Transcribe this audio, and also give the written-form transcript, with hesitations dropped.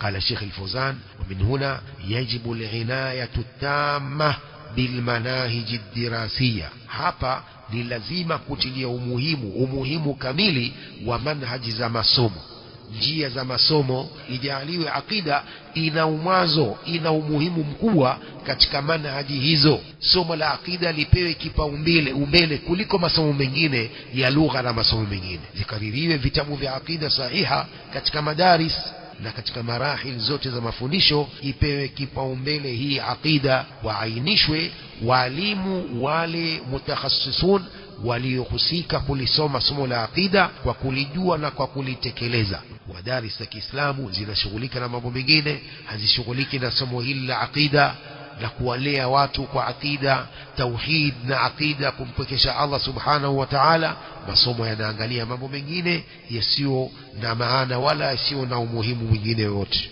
قال الشيخ الفوزان: ومن هنا يجب العناية التامة بالمناهج الدراسية. hapa ni lazima kutilia umuhimu kamili wa manhaji za masomo, njia za masomo. Ijaliwe akida ina umwazo, ina umuhimu mkubwa katika manhaji hizo. Somo la akida lipewe kipaumbele kuliko masomo mengine ya lugha na masomo mengine. Zikaririwe vitabu vya akida sahiha katika madaris na katika marahil zote za mafundisho, ipewe kipaumbele hii akida. Waainishwe walimu wale mutakhasisun waliohusika kulisoma somo la akida kwa kulijua na kwa kulitekeleza. Madaris za Kiislamu zinashughulika na mambo mengine, hazishughuliki na somo hili la akida na kuwalea watu kwa akida, tauhid na akida, kumpwekesha Allah subhanahu wa ta'ala. Masomo yanaangalia mambo mengine yasiyo na maana wala yasiyo na umuhimu mwingine wote.